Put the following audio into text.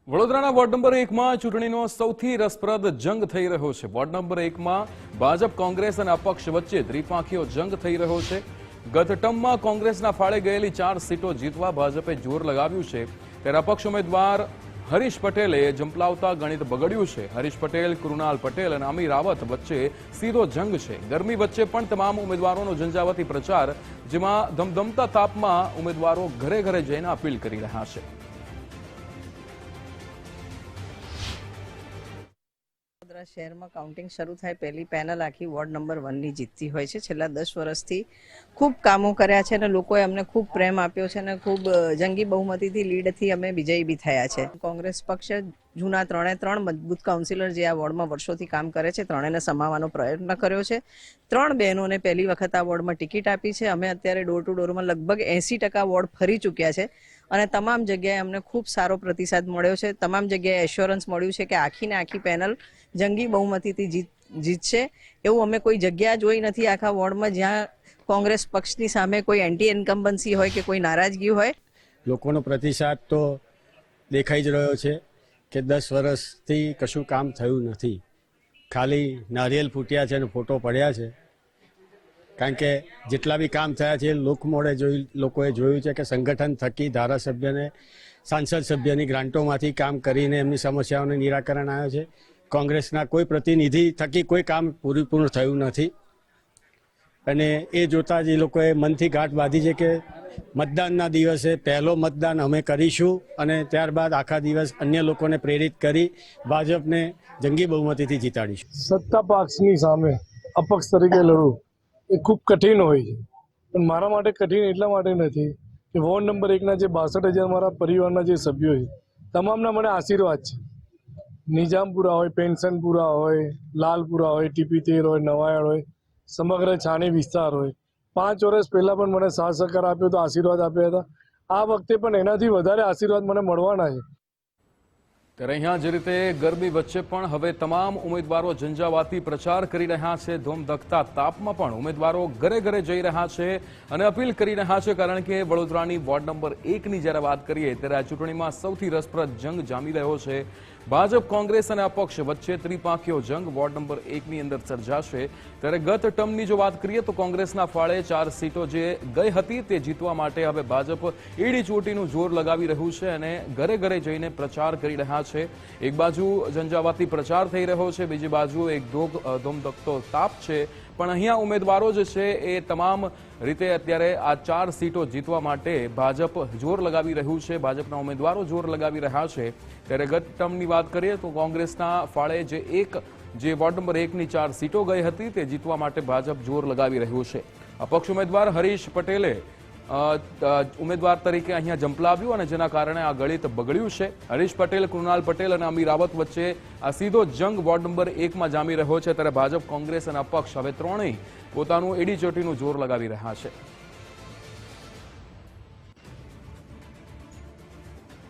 વડોદરાના ward number 1 માં ચૂંટણીનો સૌથી રસપ્રદ જંગ થઈ રહ્યો છે। વોર્ડ નંબર 1 માં ભાજપ કોંગ્રેસ અને અપક્ષ વચ્ચે ત્રિપાંખીયો જંગ થઈ રહ્યો છે। ગત ટર્મમાં કોંગ્રેસના ફાળે ગયેલી 4 સીટો જીતવા ભાજપે જોર લગાવ્યું છે, ત્યારે અપક્ષ ઉમેદવાર હરીશ પટેલે જંપલાવતા ગણિત બગડ્યું છે। હરીશ પટેલ, કૃણાલ પટેલ અને અમી રાવત વચ્ચે સીધો જંગ છે। ગરમી વચ્ચે પણ તમામ ઉમેદવારોનો ઝંઝાવાતી પ્રચાર, જેમાં ધમધમતા તાપમાં ઉમેદવારો ઘરે ઘરે જઈને અપીલ કરી રહ્યા છે। शहर में काउंटिंग शुरू थाय पहली पेनल आखी वॉर्ड नंबर 1 ની જીતતી હોય છે। છેલ્લા 10 વર્ષથી ખૂબ કામો કર્યા છે અને લોકોએ અમને ખૂબ પ્રેમ આપ્યો છે અને ખૂબ જંગી બહુમતીથી લીડથી અમે વિજયી બી થયા છે। કોંગ્રેસ પક્ષ જૂના 3 મજબૂત કાઉન્સિલર જે આ વોર્ડમાં વર્ષોથી કામ કરે છે, ત્રણેયને સમાવવાનો પ્રયત્ન કર્યો છે। 3 બહેનોને પહેલી વખત આ વોર્ડમાં ટિકિટ આપી છે। અમે અત્યારે ડોર ટુ ડોરમાં લગભગ 80% વોર્ડ ફરી ચૂક્યા છે અને તમામ જગ્યાએ અમને ખૂબ સારો પ્રતિસાદ મળ્યો છે। તમામ જગ્યાએ એશ્યોરન્સ મળ્યું છે કે આખીને આખી પેનલ જંગી બહુમતીથી જીતશે। એવું અમે કોઈ જગ્યા જોઈ નથી આખા વોર્ડમાં જ્યાં કોંગ્રેસ પક્ષની સામે કોઈ એન્ટી ઇન્કમ્બન્સી હોય કે કોઈ નારાજગી હોય। લોકોનો પ્રતિસાદ તો દેખાઈ જ રહ્યો છે કે 10 વર્ષથી કશું કામ થયું નથી, ખાલી નારિયેલ ફૂટ્યા છે અને ફોટો પડ્યા છે। કારણ કે જેટલા બી કામ થયા છે લોકમોડે લોકોએ જોયું છે કે સંગઠન થકી ધારાસભ્યને, સાંસદ સભ્યની ગ્રાન્ટોમાંથી કામ કરીને એમની સમસ્યાઓનું નિરાકરણ આવ્યું છે। કોંગ્રેસના કોઈ પ્રતિનિધિ થકી કોઈ કામ પૂરું થયું નથી અને એ જોતા જ એ લોકોએ મનથી ગાંઠ બાંધી છે કે મતદાનના દિવસે પહેલો મતદાન અમે કરીશું અને ત્યારબાદ આખા દિવસ અન્ય લોકોને પ્રેરિત કરી ભાજપને જંગી બહુમતીથી જીતાડીશું। સત્તા પક્ષની સામે અપક્ષ તરીકે લડવું એ ખૂબ કઠિન હોય છે, પણ મારા માટે કઠિન એટલા માટે નથી કે વોર્ડ નંબર 1ના જે 62,000 મારા પરિવારના જે સભ્યો છે તમામના મને આશીર્વાદ છે। નિજામપુરા હોય, પેન્શનપુરા હોય, લાલપુરા હોય, TP13 હોય, નવાયાળ હોય, સમગ્ર છાણી વિસ્તાર હોય, 5 વર્ષ પહેલાં પણ મને સાથ સહકાર આપ્યો તો આશીર્વાદ આપ્યા હતા। આ વખતે પણ એનાથી વધારે આશીર્વાદ મને મળવાના છે। ત્યારે અહીંયા જે રીતે ગરમી વચ્ચે પણ હવે તમામ ઉમેદવારો ઝંઝાવાતી પ્રચાર કરી રહ્યા છે। ધોમધખતા તાપમાં પણ ઉમેદવારો ઘરે ઘરે જઈ રહ્યા છે અને અપીલ કરી રહ્યા છે, કારણ કે વડોદરાની વોર્ડ નંબર 1ની જ્યારે વાત કરીએ ત્યારે આ ચૂંટણીમાં સૌથી રસપ્રદ જંગ જામી રહ્યો છે। ભાજપ, કોંગ્રેસ અને અપક્ષ વચ્ચે ત્રિપાંખીયો જંગ વોર્ડ નંબર 1ની અંદર સર્જાશે। ત્યારે ગત ટર્મની જો વાત કરીએ તો કોંગ્રેસના ફાળે 4 સીટો જે ગઈ હતી તે જીતવા માટે હવે ભાજપ એડી ચોટીનું જોર લગાવી રહ્યું છે અને ઘરે ઘરે જઈને પ્રચાર કરી રહ્યા છે। એક બાજુ ઝંઝાવાતી પ્રચાર થઈ રહ્યો છે, બીજી બાજુ એક ધોમધખતો તાપ છે, પણ અહીંયા ઉમેદવારો જે છે એ તમામ રીતે અત્યારે આ 4 સીટો જીતવા માટે ભાજપ જોર લગાવી રહ્યું છે, ભાજપના ઉમેદવારો જોર લગાવી રહ્યા છે। ત્યારે ગત ટર્મની વાત કરીએ તો કોંગ્રેસના ફાળે જે વોર્ડ નંબર 1ની 4 સીટો ગઈ હતી તે જીતવા માટે ભાજપ જોર લગાવી રહ્યું છે। અપક્ષ ઉમેદવાર હરીશ પટેલે ઉમેદવાર તરીકે અહીંયા ઝંપલાવ્યું અને જેના કારણે આ ગણિત બગડ્યું છે। હરીશ પટેલ, કૃણાલ પટેલ અને અમી રાવત વચ્ચે આ સીધો જંગ વોર્ડ નંબર 1માં જામી રહ્યો છે। ત્યારે ભાજપ, કોંગ્રેસ અને અપક્ષ હવે ત્રણેય પોતાનું એડી ચોટીનું જોર લગાવી રહ્યા છે।